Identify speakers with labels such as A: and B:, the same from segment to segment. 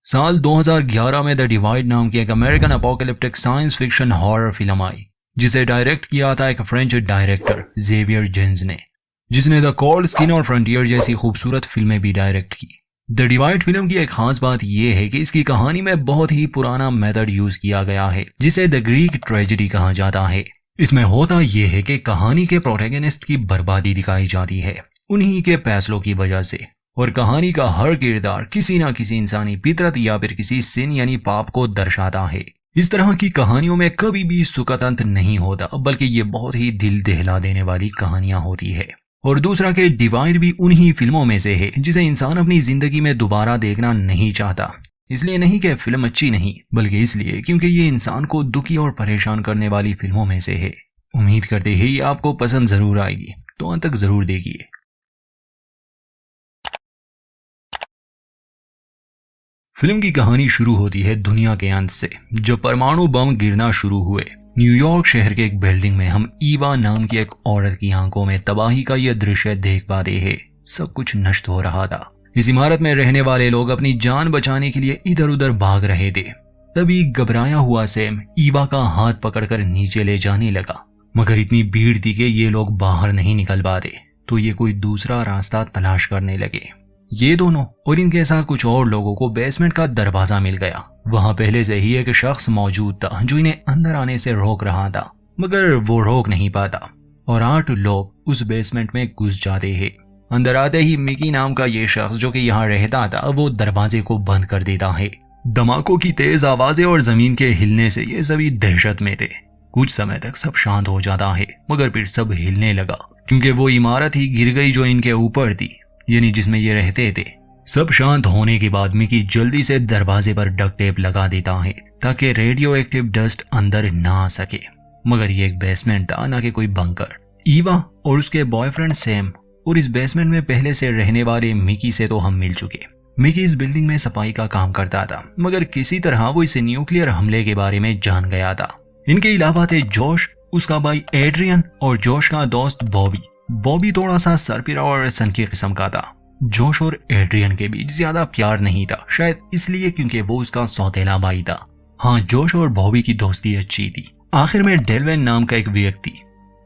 A: साल 2011 में the divide नाम की एक American apocalyptic science fiction horror film आई, जिसे डायरेक्ट किया था एक फ्रेंच डायरेक्टर जेवियर जेन्स ने, जिसने द कोल्ड स्किन और फ्रंटियर जैसी खूबसूरत फिल्में भी डायरेक्ट की। द डिवाइड फिल्म की एक खास बात यह है कि इसकी कहानी में बहुत ही पुराना मेथड यूज किया गया है, जिसे द ग्रीक ट्रेजेडी कहा जाता है। इसमें होता यह है कि कहानी के प्रोटैगनिस्ट की बर्बादी दिखाई जाती है उन्हीं के फैसलों की वजह से, और कहानी का हर किरदार किसी न किसी इंसानी फितरत या फिर किसी सिन यानी पाप को दर्शाता है। इस तरह की कहानियों में कभी भी सुखद अंत नहीं होता, बल्कि ये बहुत ही दिल दहला देने वाली कहानियां होती है। और दूसरा के डिवाइड भी उन्हीं फिल्मों में से है जिसे इंसान अपनी जिंदगी में दोबारा देखना नहीं चाहता। इसलिए नहीं कि फिल्म अच्छी नहीं, बल्कि इसलिए क्योंकि ये इंसान को दुखी और परेशान करने वाली फिल्मों में से है। उम्मीद करते हैं ये आपको पसंद जरूर आएगी, तो अंत तक जरूर देखिए। फिल्म की कहानी शुरू होती है दुनिया के अंत से, जब परमाणु बम गिरना शुरू हुए। न्यूयॉर्क शहर के एक बिल्डिंग में हम ईवा नाम की एक औरत की आंखों में तबाही का यह दृश्य देख पाते हैं। सब कुछ नष्ट हो रहा था। इस इमारत में रहने वाले लोग अपनी जान बचाने के लिए इधर उधर भाग रहे थे। तभी घबराया हुआ सैम ईवा का हाथ पकड़कर नीचे ले जाने लगा, मगर इतनी भीड़ थी कि ये लोग बाहर नहीं निकल पाते, तो ये कोई दूसरा रास्ता तलाश करने लगे। ये दोनों और इनके साथ कुछ और लोगों को बेसमेंट का दरवाजा मिल गया। वहां पहले से ही एक शख्स मौजूद था जो इन्हें अंदर आने से रोक रहा था, मगर वो रोक नहीं पाता और 8 लोग उस बेसमेंट में घुस जाते हैं। अंदर आते ही मिकी नाम का ये शख्स जो कि यहाँ रहता था, वो दरवाजे को बंद कर देता है। धमाकों की तेज आवाजें और जमीन के हिलने से ये सभी दहशत में थे। कुछ समय तक सब शांत हो जाता है, मगर फिर सब हिलने लगा, क्योंकि वो इमारत ही गिर गई जो इनके ऊपर थी, यानी जिसमें ये रहते थे। सब शांत होने के बाद मिकी जल्दी से दरवाजे पर डक्ट टेप लगा देता है ताकि रेडियो एक्टिव डस्ट अंदर ना आ सके। मगर ये एक बेसमेंट था, ना कि कोई बंकर। ईवा और उसके बॉयफ्रेंड सैम और इस बेसमेंट में पहले से रहने वाले मिकी से तो हम मिल चुके। मिकी इस बिल्डिंग में सफाई का काम करता था, मगर किसी तरह वो इस न्यूक्लियर हमले के बारे में जान गया था। इनके अलावा थे जोश, उसका भाई एड्रियन और जोश का दोस्त बॉबी। बॉबी थोड़ा सा सरपिरा और सनकी किस्म का था। जोश और एड्रियन के बीच ज्यादा प्यार नहीं था, शायद इसलिए क्योंकि वो उसका सौतेला भाई था। हाँ, जोश और बॉबी की दोस्ती अच्छी थी। आखिर में डेलवेन नाम का एक व्यक्ति,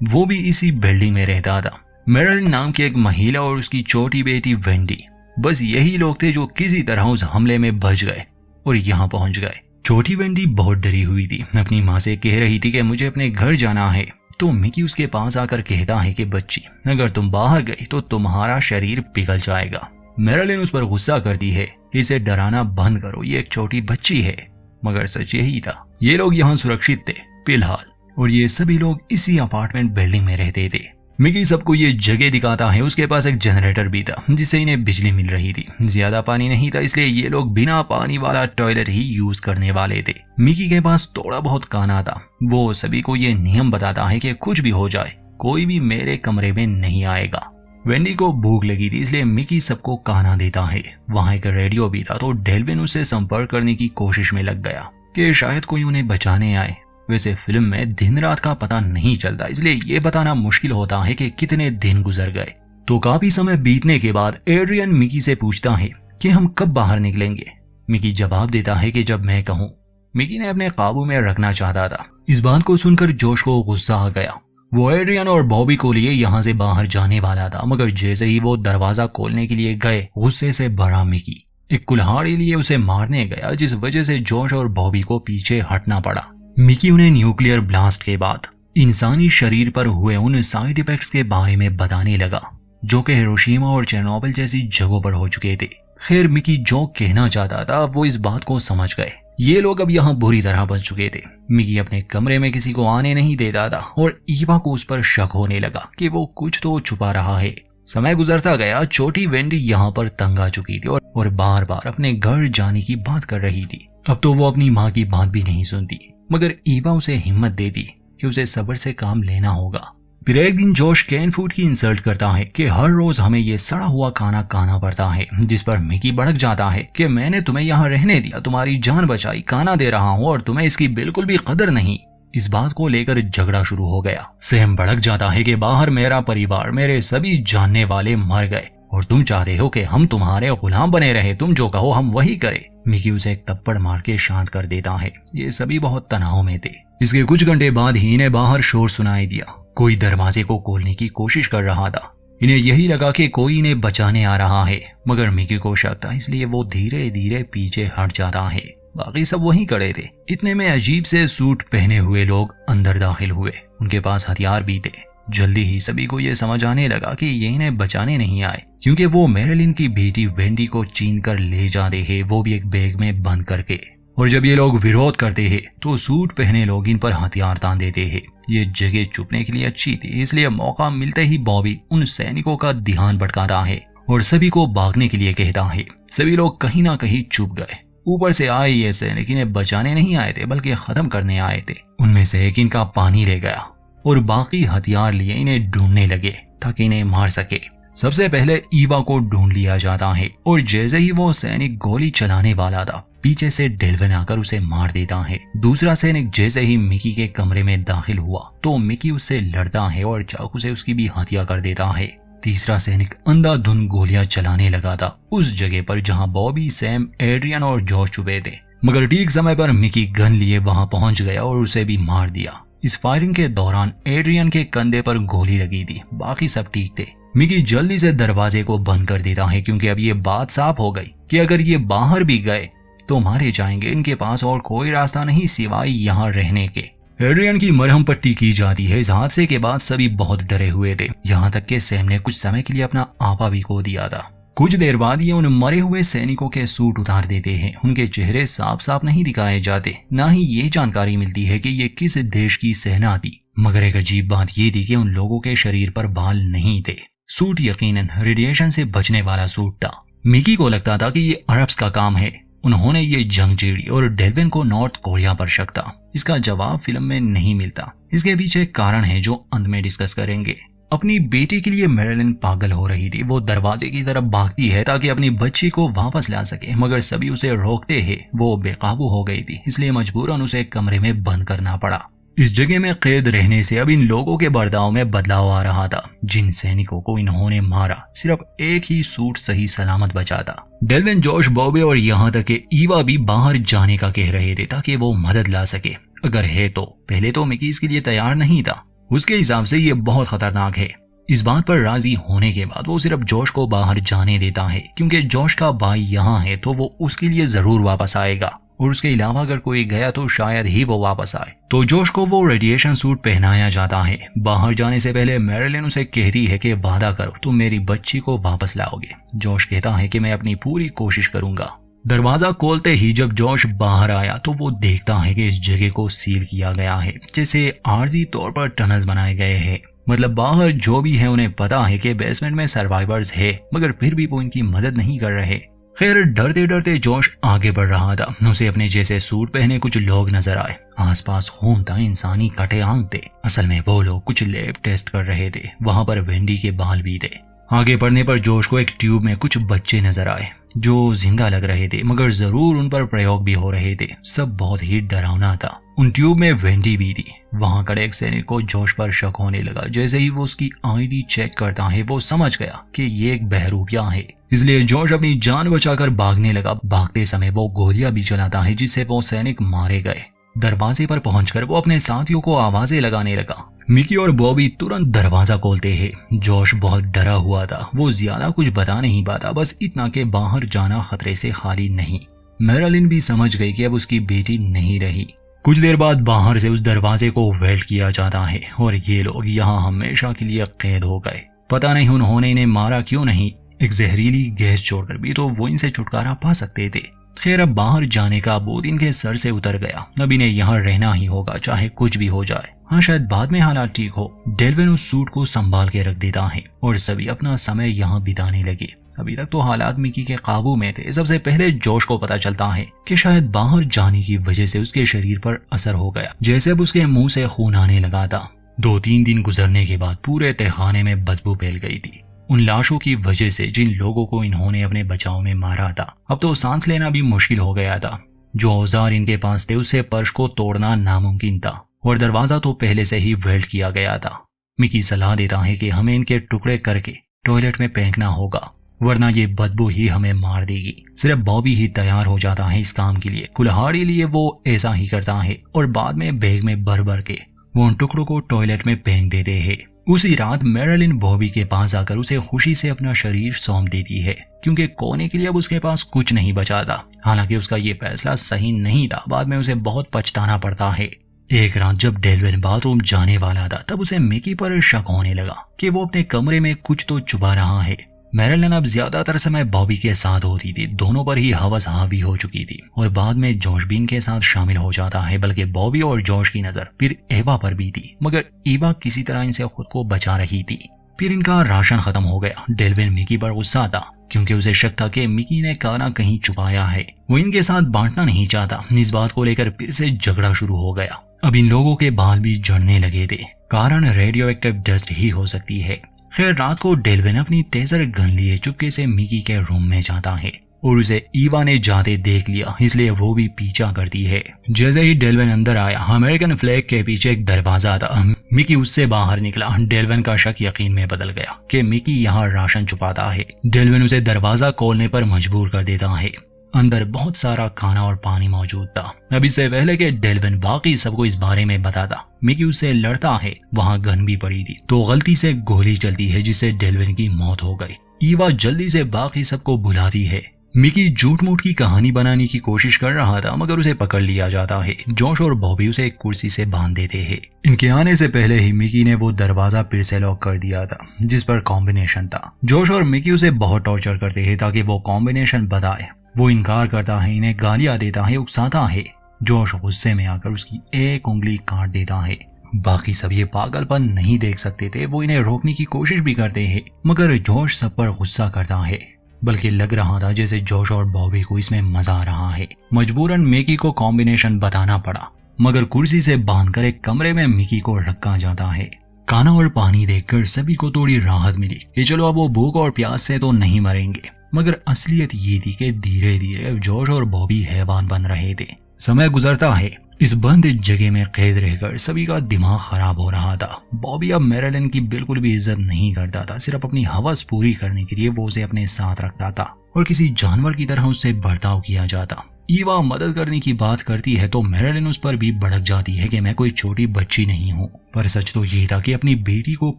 A: वो भी इसी बिल्डिंग में रहता था। मेरलिन नाम की एक महिला और उसकी छोटी बेटी वेंडी, बस यही लोग थे जो किसी तरह उस हमले में बच गए और यहाँ पहुंच गए। छोटी वेंडी बहुत डरी हुई थी, अपनी माँ से कह रही थी कि मुझे अपने घर जाना है। तो मिकी उसके पास आकर कहता है कि बच्ची, अगर तुम बाहर गई तो तुम्हारा शरीर पिघल जाएगा। मेरलिन उस पर गुस्सा करती है, इसे डराना बंद करो, ये एक छोटी बच्ची है। मगर सच यही था, ये लोग यहाँ सुरक्षित थे फिलहाल, और ये सभी लोग इसी अपार्टमेंट बिल्डिंग में रहते थे। मिकी सबको ये जगह दिखाता है। उसके पास एक जनरेटर भी था जिससे इन्हें बिजली मिल रही थी। ज्यादा पानी नहीं था, इसलिए ये लोग बिना पानी वाला टॉयलेट ही यूज करने वाले थे। मिकी के पास थोड़ा बहुत खाना था। वो सभी को ये नियम बताता है कि कुछ भी हो जाए, कोई भी मेरे कमरे में नहीं आएगा। वेंडी को भूख लगी थी, इसलिए मिकी सबको खाना देता है। वहाँ एक रेडियो भी था, तो डेल्विन उससे संपर्क करने की कोशिश में लग गया कि शायद कोई उन्हें बचाने आए। वैसे फिल्म में दिन रात का पता नहीं चलता, इसलिए ये बताना मुश्किल होता है कि कितने दिन गुजर गए। तो काफी समय बीतने के बाद एड्रियन मिकी से पूछता है कि हम कब बाहर निकलेंगे। मिकी जवाब देता है कि जब मैं कहूँ। मिकी ने अपने काबू में रखना चाहता था। इस बात को सुनकर जोश को गुस्सा आ गया। वो एड्रियन और बॉबी को लिए यहाँ से बाहर जाने वाला था, मगर जैसे ही वो दरवाजा खोलने के लिए गए, गुस्से से भरा मिकी एक कुल्हाड़ी लिए उसे मारने गया, जिस वजह से जोश और बॉबी को पीछे हटना पड़ा। मिकी उन्हें न्यूक्लियर ब्लास्ट के बाद इंसानी शरीर पर हुए उन साइड इफेक्ट्स के बारे में बताने लगा, जो कि हिरोशिमा और चेरनोबिल जैसी जगहों पर हो चुके थे। खैर, मिकी जो कहना चाहता था वो इस बात को समझ गए। ये लोग अब यहाँ बुरी तरह बच चुके थे। मिकी अपने कमरे में किसी को आने नहीं देता था और ईवा को उस पर शक होने लगा कि वो कुछ तो छुपा रहा है। समय गुजरता गया। छोटी वेंडी यहाँ पर तंग आ चुकी थी और बार बार अपने घर जाने की बात कर रही थी। अब तो वो अपनी माँ की बात भी नहीं सुनती, मगर ईवा उसे हिम्मत देती कि उसे सब्र से काम लेना होगा। फिर एक दिन जोश कैन फूड की इंसल्ट करता है कि हर रोज हमें ये सड़ा हुआ खाना खाना पड़ता है, जिस पर मिकी भड़क जाता है कि मैंने तुम्हें यहाँ रहने दिया, तुम्हारी जान बचाई, खाना दे रहा हूँ और तुम्हें इसकी बिल्कुल भी कदर नहीं। इस बात को लेकर झगड़ा शुरू हो गया। सैम भड़क जाता है कि बाहर मेरा परिवार, मेरे सभी जानने वाले मर गए और तुम चाहते हो कि हम तुम्हारे गुलाम बने रहे, तुम जो कहो हम वही करें। मिकी उसे एक थप्पड़ मार के शांत कर देता है। ये सभी बहुत तनाव में थे। इसके कुछ घंटे बाद ही इन्हें बाहर शोर सुनाई दिया। कोई दरवाजे को खोलने की कोशिश कर रहा था। इन्हें यही लगा कि कोई इन्हें बचाने आ रहा है, मगर मिकी को शक था, इसलिए वो धीरे धीरे पीछे हट जाता है। बाकी सब वहीं खड़े थे। इतने में अजीब से सूट पहने हुए लोग अंदर दाखिल हुए। उनके पास हथियार भी थे। जल्दी ही सभी को यह समझ आने लगा कि ये इन्हें बचाने नहीं आए, क्योंकि वो मैरिलिन की बेटी वेंडी को छीन कर ले जा रहे हैं, वो भी एक बैग में बंद करके। और जब ये लोग विरोध करते हैं तो सूट पहने लोग इन पर हथियार तान देते हैं। ये जगह छुपने के लिए अच्छी थी, इसलिए मौका मिलते ही बॉबी उन सैनिकों का ध्यान भटकाता है और सभी को भागने के लिए कहता है। सभी लोग कहीं ना कहीं छुप गए। ऊपर से आए ये सैनिक इन्हें बचाने नहीं आए थे, बल्कि खत्म करने आए थे। उनमें से एक इनका पानी ले गया और बाकी हथियार लिए इन्हें ढूंढने लगे ताकि इन्हें मार सके। सबसे पहले ईवा को ढूंढ लिया जाता है और जैसे ही वो सैनिक गोली चलाने वाला था, पीछे से डेल्विन आकर उसे मार देता है। दूसरा सैनिक जैसे ही मिकी के कमरे में दाखिल हुआ तो मिकी उससे लड़ता है और चाकू से उसकी भी हत्या कर देता है। तीसरा सैनिक अंधाधुंध गोलियां चलाने लगा था उस जगह पर जहां बॉबी, सैम, एड्रियन और जॉश छुपे थे, मगर ठीक समय पर मिकी गन लिए वहां पहुंच गया और उसे भी मार दिया। इस फायरिंग के दौरान एड्रियन के कंधे पर गोली लगी थी, बाकी सब ठीक थे। मिकी जल्दी से दरवाजे को बंद कर देता है, क्योंकि अब ये बात साफ हो गई कि अगर ये बाहर भी गए तो मारे जाएंगे। इनके पास और कोई रास्ता नहीं सिवाय यहाँ रहने के। एड्रियन की मरहम पट्टी की जाती है। इस हादसे के बाद सभी बहुत डरे हुए थे, यहाँ तक कि सैम ने कुछ समय के लिए अपना आपा भी खो दिया था। कुछ देर बाद ये उन मरे हुए सैनिकों के सूट उतार देते हैं। उनके चेहरे साफ साफ नहीं दिखाए जाते, ना ही ये जानकारी मिलती है कि ये किस देश की सेना थी। मगर एक अजीब बात ये थी कि उन लोगों के शरीर पर बाल नहीं थे। सूट यकीनन रेडिएशन से बचने वाला सूट था। मिकी को लगता था कि ये अरब्स का काम है। उन्होंने ये जंग छेड़ी और डेल्विन को नॉर्थ कोरिया पर शक था। इसका जवाब फिल्म में नहीं मिलता। इसके पीछे कारण है जो अंत में डिस्कस करेंगे। अपनी बेटी के लिए मैरिलिन पागल हो रही थी। वो दरवाजे की तरफ भागती है ताकि अपनी बच्ची को वापस ला सके, मगर सभी उसे रोकते हैं। वो बेकाबू हो गई थी, इसलिए मजबूरन उसे कमरे में बंद करना पड़ा। इस जगह में कैद रहने से अब इन लोगों के बर्ताव में बदलाव आ रहा था। जिन सैनिकों को इन्होंने मारा, सिर्फ एक ही सूट सही सलामत बचा था। डेल्विन, जॉश, बॉबी और यहाँ तक कि ईवा भी बाहर जाने का कह रहे थे ताकि वो मदद ला सके। अगर है तो पहले तो मिकी इसके लिए तैयार नहीं था। उसके हिसाब से ये बहुत खतरनाक है। इस बात पर राजी होने के बाद वो सिर्फ जॉश को बाहर जाने देता है, क्योंकि जॉश का भाई यहाँ है तो वो उसके लिए जरूर वापस आएगा, और उसके अलावा अगर कोई गया तो शायद ही वो वापस आए। तो जॉश को वो रेडिएशन सूट पहनाया जाता है। बाहर जाने से पहले मैरिलिन उसे कहती है कि वादा करो तुम मेरी बच्ची को वापस लाओगे। जॉश कहता है कि मैं अपनी पूरी कोशिश करूंगा। दरवाजा खोलते ही जब जॉश बाहर आया तो वो देखता है कि इस जगह को सील किया गया है, जैसे आर्जी तौर पर टनल्स बनाए गए हैं। मतलब बाहर जो भी है उन्हें पता है कि बेसमेंट में सर्वाइवर्स है, मगर फिर भी वो इनकी मदद नहीं कर रहे। खैर डरते डरते जॉश आगे बढ़ रहा था। उसे अपने जैसे सूट पहने कुछ लोग नजर आए। आसपास खून था, इंसानी कटे आंख थे। असल में वो लोग कुछ लैब टेस्ट कर रहे थे। वहां पर वेंडी के बाल भी थे। आगे बढ़ने पर जॉश को एक ट्यूब में कुछ बच्चे नजर आए जो जिंदा लग रहे थे, मगर जरूर उन पर प्रयोग भी हो रहे थे। सब बहुत ही डरावना था। उन ट्यूब में वेंडी भी थी। वहां खड़े एक सैनिक को जॉश पर शक होने लगा। जैसे ही वो उसकी आईडी चेक करता है वो समझ गया कि ये एक बहरूपिया है, इसलिए जॉश अपनी जान बचाकर भागने लगा। भागते समय वो गोलियां भी चलाता है, जिससे वो सैनिक मारे गए। दरवाजे पर पहुंचकर वो अपने साथियों को आवाजें लगाने लगा। मिकी और बॉबी तुरंत दरवाजा खोलते हैं। जॉश बहुत डरा हुआ था। वो ज्यादा कुछ बता नहीं पाता, बस इतना कि बाहर जाना खतरे से खाली नहीं। मैरिलिन भी समझ गई कि अब उसकी बेटी नहीं रही। कुछ देर बाद बाहर से उस दरवाजे को वेल्ट किया जाता है और ये लोग यहाँ हमेशा के लिए कैद हो गए। पता नहीं उन्होंने इन्हें मारा क्यों नहीं। एक जहरीली गैस छोड़कर भी तो वो इनसे छुटकारा पा सकते थे। खैर अब बाहर जाने का बोझ इनके सर से उतर गया। अब इन्हें यहाँ रहना ही होगा, चाहे कुछ भी हो जाए। हाँ, शायद बाद में हालात ठीक हो। डेल्विन उस सूट को संभाल के रख देता है और सभी अपना समय यहाँ बिताने लगे। अभी तक तो हालात मिकी के काबू में थे। सबसे पहले जॉश को पता चलता है कि शायद बाहर जाने की वजह से उसके शरीर पर असर हो गया, जैसे अब उसके मुंह से खून आने लगा था। 2-3 दिन गुजरने के बाद पूरे तहखाने में बदबू फैल गई थी, उन लाशों की वजह से जिन लोगों को इन्होंने अपने बचाव में मारा था। अब तो सांस लेना भी मुश्किल हो गया था। जो औजार इनके पास थे उससे फर्श को तोड़ना नामुमकिन था और दरवाजा तो पहले से ही वेल्ट किया गया था। मिकी सलाह देता है कि हमें इनके टुकड़े करके टॉयलेट में फेंकना होगा। वरना ये बदबू ही हमें मार देगी। सिर्फ बॉबी ही तैयार हो जाता है इस काम के लिए। कुल्हाड़ी लिए वो ऐसा ही करता है और बाद में बैग में भर भर के वो उन टुकड़ों को टॉयलेट में फेंक देते हैं। उसी रात मैरिलिन बॉबी के पास आकर उसे खुशी से अपना शरीर सौंप देती है, क्योंकि खोने के लिए अब उसके पास कुछ नहीं बचा था। हालांकि उसका ये फैसला सही नहीं था, बाद में उसे बहुत पछताना पड़ता है। एक रात जब डेल्विन बाथरूम जाने वाला था तब उसे मिकी पर शक होने लगा कि वो अपने कमरे में कुछ तो छुपा रहा है। मैरिलिन अब ज्यादातर समय बॉबी के साथ होती थी, दोनों पर ही हवस हावी हो चुकी थी और बाद में जॉश बीन के साथ शामिल हो जाता है। बल्कि बॉबी और जॉश की नजर फिर एवा पर भी थी, मगर एवा किसी तरह इनसे खुद को बचा रही थी। फिर इनका राशन खत्म हो गया। डेल्विन मिकी पर गुस्सा था, क्योंकि उसे शक था कि मिकी ने खाना कहीं छुपाया है। वो इनके साथ बांटना नहीं चाहता। इस बात को लेकर फिर से झगड़ा शुरू हो गया। अब इन लोगों के बाल भी झड़ने लगे थे, कारण रेडियो एक्टिव डस्ट ही हो सकती है। खैर रात को डेल्विन अपनी तेजर गन लिए चुपके से मिकी के रूम में जाता है और उसे ईवा ने जाते देख लिया, इसलिए वो भी पीछा करती है। जैसे ही डेल्विन अंदर आया, अमेरिकन फ्लैग के पीछे एक दरवाजा था। मिकी उससे बाहर निकला। डेल्विन का शक यकीन में बदल गया कि मिकी यहाँ राशन छुपाता है। डेल्विन उसे दरवाजा खोलने पर मजबूर कर देता है। अंदर बहुत सारा खाना और पानी मौजूद था। अब इससे पहले कि डेल्विन बाकी सबको इस बारे में बताता, मिकी उससे लड़ता है। वहाँ गन भी पड़ी थी, तो गलती से गोली चलती है जिससे डेल्विन की मौत हो गई। ईवा जल्दी से बाकी सबको बुलाती है। मिकी झूठ मूठ की कहानी बनाने की कोशिश कर रहा था, मगर उसे पकड़ लिया जाता है। जॉश और बॉबी उसे एक कुर्सी से बांध देते हैं। इनके आने से पहले ही मिकी ने वो दरवाजा फिर से लॉक कर दिया था जिस पर कॉम्बिनेशन था। जॉश और मिकी उसे बहुत टॉर्चर करते हैं ताकि वो कॉम्बिनेशन बताए। वो इनकार करता है, इन्हें गालियां देता है, उकसाता है। जॉश गुस्से में आकर उसकी एक उंगली काट देता है। बाकी सब ये पागलपन नहीं देख सकते थे। वो इन्हें रोकने की कोशिश भी करते हैं, मगर जॉश सब पर गुस्सा करता है। बल्कि लग रहा था जैसे जॉश और बॉबी को इसमें मजा आ रहा है। मजबूरन मिकी को कॉम्बिनेशन बताना पड़ा, मगर कुर्सी से बांधकर एक कमरे में मिकी को रखा जाता है। खाना और पानी देखकर सभी को थोड़ी राहत मिली कि चलो अब वो भूख और प्यास से तो नहीं मरेंगे। मगर असलियत ये थी कि धीरे धीरे जॉश और बॉबी हैवान बन रहे थे। समय गुजरता है। इस बंद जगह में कैद रहकर सभी का दिमाग खराब हो रहा था। बॉबी अब मैरिलिन की बिल्कुल भी इज्जत नहीं करता था। सिर्फ अपनी हवस पूरी करने के लिए वो उसे अपने साथ रखता था और किसी जानवर की तरह उससे बर्ताव किया जाता। ईवा मदद करने की बात करती है तो मैरिलिन उस पर भी भड़क जाती है कि मैं कोई छोटी बच्ची नहीं हूँ। पर सच तो ये था कि अपनी बेटी को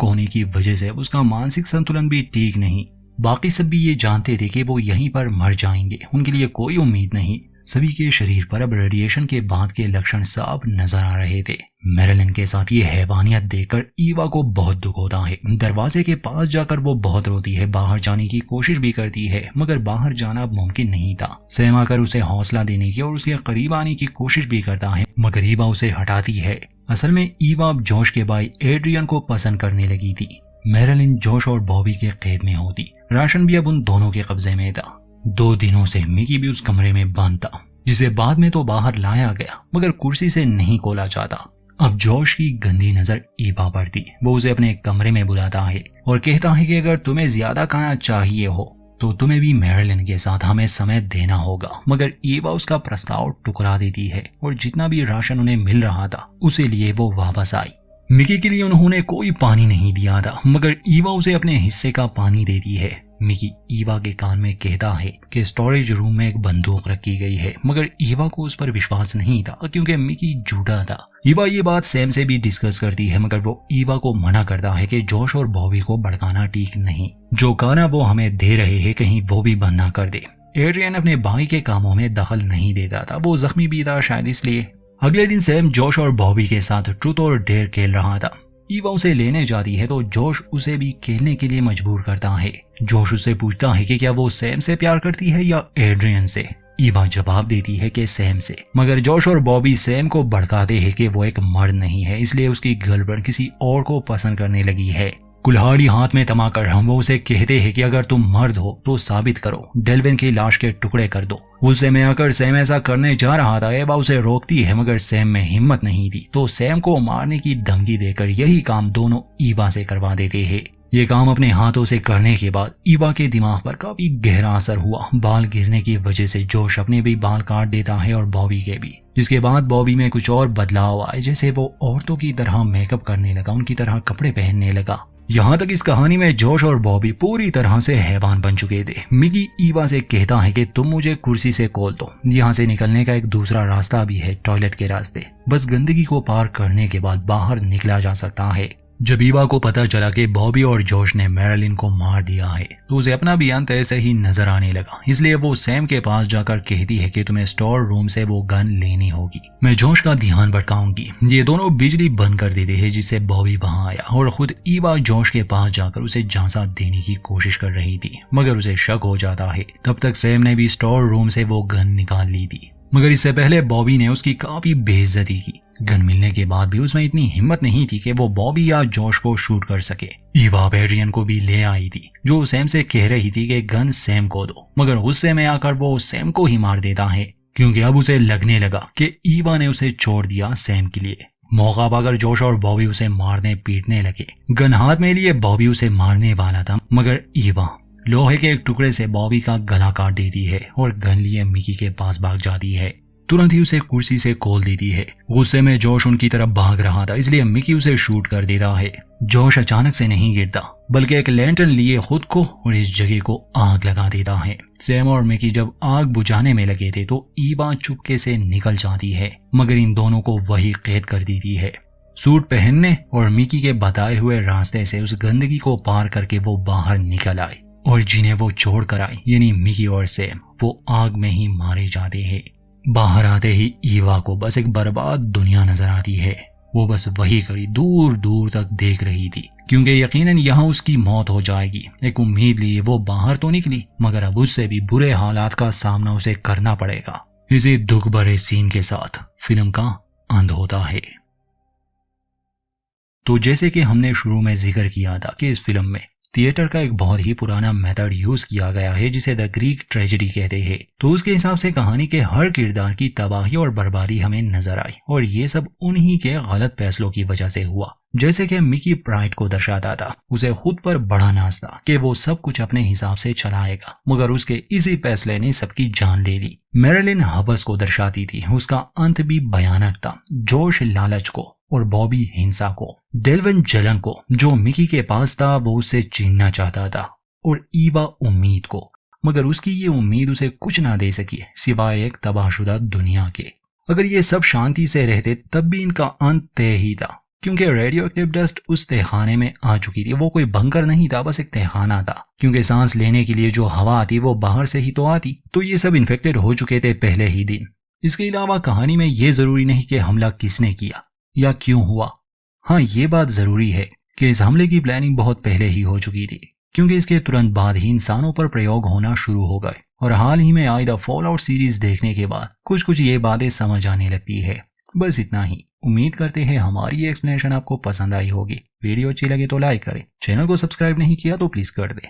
A: खोने की वजह से उसका मानसिक संतुलन भी ठीक नहीं। बाकी सब भी ये जानते थे कि वो यहीं पर मर जाएंगे, उनके लिए कोई उम्मीद नहीं। सभी के शरीर पर अब रेडिएशन के बाद के लक्षण साफ नजर आ रहे थे। मैरिलिन के साथ ये हैवानियत देखकर ईवा को बहुत दुख होता है। दरवाजे के पास जाकर वो बहुत रोती है। बाहर जाने की कोशिश भी करती है, मगर बाहर जाना मुमकिन नहीं था। सैम आकर उसे हौसला देने की और उसके करीब आने की कोशिश भी करता है, मगर ईवा उसे हटाती है। असल में ईवा अब जॉश के भाई एड्रियन को पसंद करने लगी थी। मैरिलिन जॉश और बॉबी के कैद में होती। राशन भी अब उन दोनों के कब्जे में था। 2 दिनों से मिकी भी उस कमरे में बंद था, जिसे बाद में तो बाहर लाया गया, मगर कुर्सी से नहीं खोला जाता। अब जॉश की गंदी नजर ईवा पर थी। वो उसे अपने कमरे में बुलाता है और कहता है कि अगर तुम्हें ज्यादा खाना चाहिए हो तो तुम्हें भी मैरिलिन के साथ हमें समय देना होगा। मगर ईवा उसका प्रस्ताव ठुकरा देती है और जितना भी राशन उन्हें मिल रहा था उसे लिए वो वापस आई। मिकी के लिए उन्होंने कोई पानी नहीं दिया था, मगर ईवा उसे अपने हिस्से का पानी देती है। मिकी ईवा के कान में कहता है कि स्टोरेज रूम में एक बंदूक रखी गई है, मगर ईवा को उस पर विश्वास नहीं था क्योंकि मिकी झूठा था। ईवा ये बात सैम से भी डिस्कस करती है, मगर वो ईवा को मना करता है कि जॉश और बॉबी को भड़काना ठीक नहीं। जो खाना वो हमें दे रहे हैं कहीं वो भी बंद ना कर दे। एड्रियन अपने भाई के कामों में दखल नहीं देता था, वो जख्मी भी था शायद इसलिए। अगले दिन सैम जॉश और बॉबी के साथ ट्रूथ और डेयर खेल रहा था। ईवा उसे लेने जाती है तो जॉश उसे भी खेलने के लिए मजबूर करता है। जॉश उससे पूछता है कि क्या वो सैम से प्यार करती है या एड्रियन से। ईवा जवाब देती है कि सैम से, मगर जॉश और बॉबी सैम को भड़काते हैं कि वो एक मर्द नहीं है, इसलिए उसकी गर्लफ्रेंड किसी और को पसंद करने लगी है। कुल्हाड़ी हाथ में थमाकर हम वो उसे कहते हैं कि अगर तुम मर्द हो तो साबित करो, डेल्विन की लाश के टुकड़े कर दो। गुस्से में आकर सैम ऐसा करने जा रहा था। एवा उसे रोकती है, मगर सैम में हिम्मत नहीं थी, तो सैम को मारने की धमकी देकर यही काम दोनों ईवा से करवा देते हैं। ये काम अपने हाथों से करने के बाद ईवा के दिमाग पर काफी गहरा असर हुआ। बाल गिरने की वजह से जोश अपने भी बाल काट देता है और बॉबी के भी। जिसके बाद बॉबी में कुछ और बदलाव आए, जैसे वो औरतों की तरह मेकअप करने लगा, उनकी तरह कपड़े पहनने लगा। यहाँ तक इस कहानी में जोश और बॉबी पूरी तरह से हैवान बन चुके थे। मिकी ईवा से कहता है कि तुम मुझे कुर्सी से खोल दो, यहाँ से निकलने का एक दूसरा रास्ता भी है, टॉयलेट के रास्ते, बस गंदगी को पार करने के बाद बाहर निकला जा सकता है। जब ईवा को पता चला कि बॉबी और जोश ने मैरिलिन को मार दिया है तो उसे अपना भी अंत ऐसे ही नजर आने लगा। इसलिए वो सैम के पास जाकर कहती है कि तुम्हें स्टोर रूम से वो गन लेनी होगी, मैं जोश का ध्यान भटकाऊंगी। ये दोनों बिजली बंद कर देते हैं जिससे बॉबी वहां आया और खुद ईवा जोश के पास जाकर उसे झांसा देने की कोशिश कर रही थी, मगर उसे शक हो जाता है। तब तक सैम ने भी स्टोर रूम से वो गन निकाल ली थी, मगर इससे पहले बॉबी ने उसकी काफी बेइज्जती की। गन मिलने के बाद भी उसमें इतनी हिम्मत नहीं थी कि वो बॉबी या जोश को शूट कर सके। ईवा एड्रियन को भी ले आई थी जो सैम से कह रही थी कि गन सैम को दो, मगर गुस्से में आकर वो सैम को ही मार देता है क्योंकि अब उसे लगने लगा कि ईवा ने उसे छोड़ दिया सैम के लिए। मौका पाकर जोश और बॉबी उसे मारने पीटने लगे। गन हाथ में लिए बॉबी उसे मारने वाला था, मगर ईवा लोहे के एक टुकड़े से बॉबी का गला काट देती है और गन लिए मिकी के पास भाग जाती है। तुरंत ही उसे कुर्सी से खोल देती है। गुस्से में जोश उनकी तरफ भाग रहा था, इसलिए मिकी उसे शूट कर देता है। जोश अचानक से नहीं गिरता बल्कि एक लैंटर्न लिए खुद को और इस जगह को आग लगा देता है। सैम और मिकी जब आग बुझाने में लगे थे तो ईवा चुपके से निकल जाती है, मगर इन दोनों को वही कैद कर देती है। सूट पहनने और मिकी के बताए हुए रास्ते से उस गंदगी को पार करके वो बाहर निकल आए और जिन्हें वो छोड़ कर आए यानी मिकी और सैम वो आग में ही मारे जाते हैं। बाहर आते ही ईवा को बस एक बर्बाद दुनिया नजर आती है। वो बस वही कड़ी दूर दूर तक देख रही थी क्योंकि यकीनन यहाँ उसकी मौत हो जाएगी। एक उम्मीद लिए वो बाहर तो निकली, मगर अब उससे भी बुरे हालात का सामना उसे करना पड़ेगा। इसी दुख भरे सीन के साथ फिल्म का अंत होता है। तो जैसे कि हमने शुरू में जिक्र किया था कि इस फिल्म में थिएटर का एक बहुत ही पुराना मेथड यूज किया गया है जिसे द ग्रीक ट्रेजेडी कहते हैं। तो उसके हिसाब से कहानी के हर किरदार की तबाही और बर्बादी हमें नजर आई और ये सब उन्हीं के गलत फैसलों की वजह से हुआ। जैसे कि मिकी प्राइड को दर्शाता था, उसे खुद पर बड़ा नाज था कि वो सब कुछ अपने हिसाब से चलाएगा, मगर उसके इसी फैसले ने सबकी जान ले ली। मैरिलिन हवस को दर्शाती थी, उसका अंत भी भयानक था। जोश लालच को और बॉबी हिंसा को, डेल्विन जलन को जो मिकी के पास था वो उसे छीनना चाहता था, और ईवा उम्मीद को, मगर उसकी ये उम्मीद उसे कुछ ना दे सकी सिवाय एक तबाहशुदा दुनिया के। अगर ये सब शांति से रहते तब भी इनका अंत तय ही था, क्योंकि रेडियोएक्टिव डस्ट उस तहखाने में आ चुकी थी। वो कोई बंकर नहीं था, बस एक तहखाना था, क्योंकि सांस लेने के लिए जो हवा आती वो बाहर से ही तो आती। तो ये सब इन्फेक्टेड हो चुके थे पहले ही दिन। इसके अलावा कहानी में ये जरूरी नहीं कि हमला किसने किया या क्यों हुआ। हाँ, ये बात जरूरी है कि इस हमले की प्लानिंग बहुत पहले ही हो चुकी थी, क्योंकि इसके तुरंत बाद ही इंसानों पर प्रयोग होना शुरू हो गए, और हाल ही में आई द फॉलआउट सीरीज देखने के बाद कुछ कुछ ये बातें समझ आने लगती है। बस इतना ही। उम्मीद करते हैं हमारी एक्सप्लेनेशन आपको पसंद आई होगी। वीडियो अच्छी लगे तो लाइक करें, चैनल को सब्सक्राइब नहीं किया तो प्लीज कर दें।